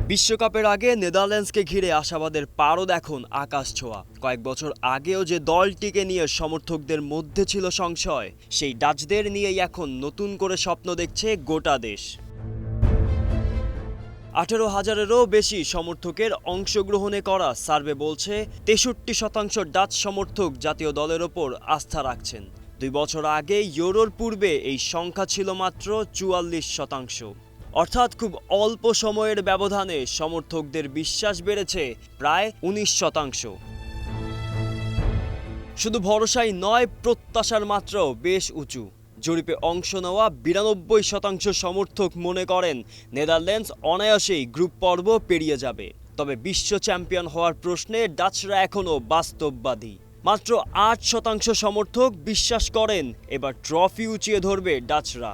বিশ্বকাপের আগে নেদারল্যান্ডসকে ঘিরে আশাবাদের পারদ এখন আকাশ ছোঁয়া। কয়েক বছর আগেও যে দলটিকে নিয়ে সমর্থকদের মধ্যে ছিল সংশয়, সেই ডাচদের নিয়েই এখন নতুন করে স্বপ্ন দেখছে গোটা দেশ। 18,000-এরও বেশি সমর্থকের অংশগ্রহণে করা সার্ভে বলছে 63% ডাচ সমর্থক জাতীয় দলের ওপর আস্থা রাখছেন। 2 বছর আগে ইউরোর পূর্বে এই সংখ্যা ছিল মাত্র 44%। অর্থাৎ খুব অল্প সময়ের ব্যবধানে সমর্থকদের বিশ্বাস বেড়েছে প্রায় 19%। শুধু ভরসাই নয়, প্রত্যাশার মাত্রাও বেশ উঁচু। জরিপে অংশ নেওয়া 92% সমর্থক মনে করেন নেদারল্যান্ডস অনায়াসেই গ্রুপ পর্ব পেরিয়ে যাবে। তবে বিশ্ব চ্যাম্পিয়ন হওয়ার প্রশ্নে ডাচরা এখনও বাস্তববাদী। মাত্র 8% সমর্থক বিশ্বাস করেন এবার ট্রফি উঁচিয়ে ধরবে ডাচরা।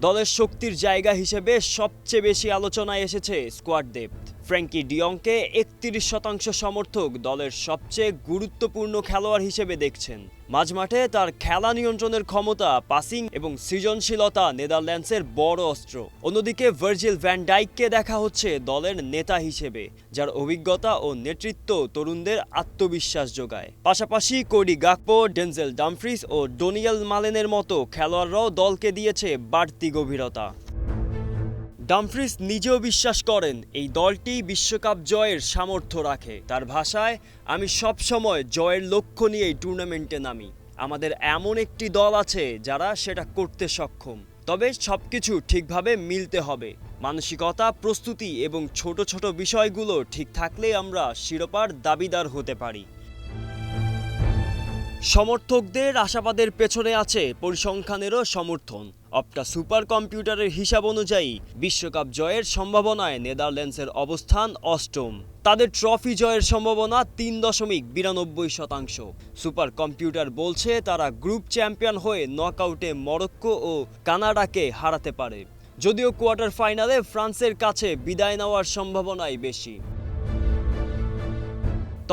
দলের শক্তির জায়গা হিসেবে সবচেয়ে বেশি আলোচনায় এসেছে স্কোয়াড ডেপথ। ফ্র্যাঙ্কি ডিয়ংকে 31% সমর্থক দলের সবচেয়ে গুরুত্বপূর্ণ খেলোয়াড় হিসেবে দেখছেন। মাঝমাঠে তার খেলা নিয়ন্ত্রণের ক্ষমতা, পাসিং এবং সৃজনশীলতা নেদারল্যান্ডসের বড় অস্ত্র। অন্যদিকে ভার্জিল ভ্যান ডাইককে দেখা হচ্ছে দলের নেতা হিসেবে, যার অভিজ্ঞতা ও নেতৃত্ব তরুণদের আত্মবিশ্বাস যোগায়। পাশাপাশি কোডি গাকপো, ডেনজেল ডামফ্রিস ও ডোনিয়েল মালেনের মতো খেলোয়াড়রাও দলকে দিয়েছে বাড়তি গভীরতা। ডামফ্রিস নিজেও বিশ্বাস করেন এই দলটি বিশ্বকাপ জয়ের সামর্থ্য রাখে। তার ভাষায়, আমি সবসময় জয়ের লক্ষ্য নিয়েই টুর্নামেন্টে নামি। আমাদের এমন একটি দল আছে যারা সেটা করতে সক্ষম। তবে সবকিছু ঠিকভাবে মিলতে হবে। মানসিকতা, প্রস্তুতি এবং ছোট ছোট বিষয়গুলো ঠিক থাকলেই আমরা শিরোপার দাবিদার হতে পারি। সমর্থকদের আশাবাদের পেছনে আছে পরিসংখ্যানেরও সমর্থন। অপটা সুপার কম্পিউটারের হিসাব অনুযায়ী বিশ্বকাপ জয়ের সম্ভাবনায় নেদারল্যান্ডসের অবস্থান অষ্টম। তাদের ট্রফি জয়ের সম্ভাবনা 3.92%। সুপার কম্পিউটার বলছে তারা গ্রুপ চ্যাম্পিয়ন হয়ে নকআউটে মরক্কো ও কানাডাকে হারাতে পারে। যদিও কোয়ার্টার ফাইনালে ফ্রান্সের কাছে বিদায় নেওয়ার সম্ভাবনাই বেশি।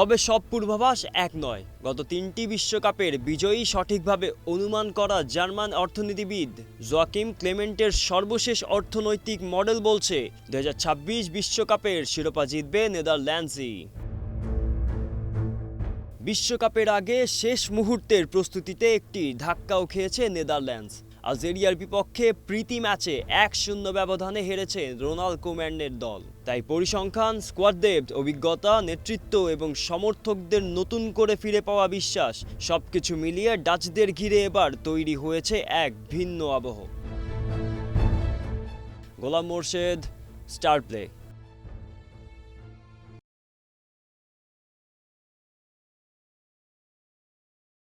তবে সব পূর্বাভাস এক নয়। গত 3টি বিশ্বকাপের বিজয়ী সঠিকভাবে অনুমান করা জার্মান অর্থনীতিবিদ জোয়াকিম ক্লেমেন্টের সর্বশেষ অর্থনৈতিক মডেল বলছে 2026 বিশ্বকাপের শিরোপা জিতবে নেদারল্যান্ডসই। বিশ্বকাপের আগে শেষ মুহূর্তের প্রস্তুতিতে একটি ধাক্কাও খেয়েছে নেদারল্যান্ডস। আলজেরিয়ার বিপক্ষে প্রীতি ম্যাচে 1-0 ব্যবধানে হেরেছে রোনাল্ড কোম্যানের দল। তাই পরিসংখ্যান, স্কোয়াড ডেপথ, অভিজ্ঞতা, নেতৃত্ব এবং সমর্থকদের নতুন করে ফিরে পাওয়া বিশ্বাস সবকিছু মিলিয়ে ডাচদের ঘিরে এবার তৈরি হয়েছে এক ভিন্ন আবহ। গোলাম মোর্শেদ, স্টার প্লে।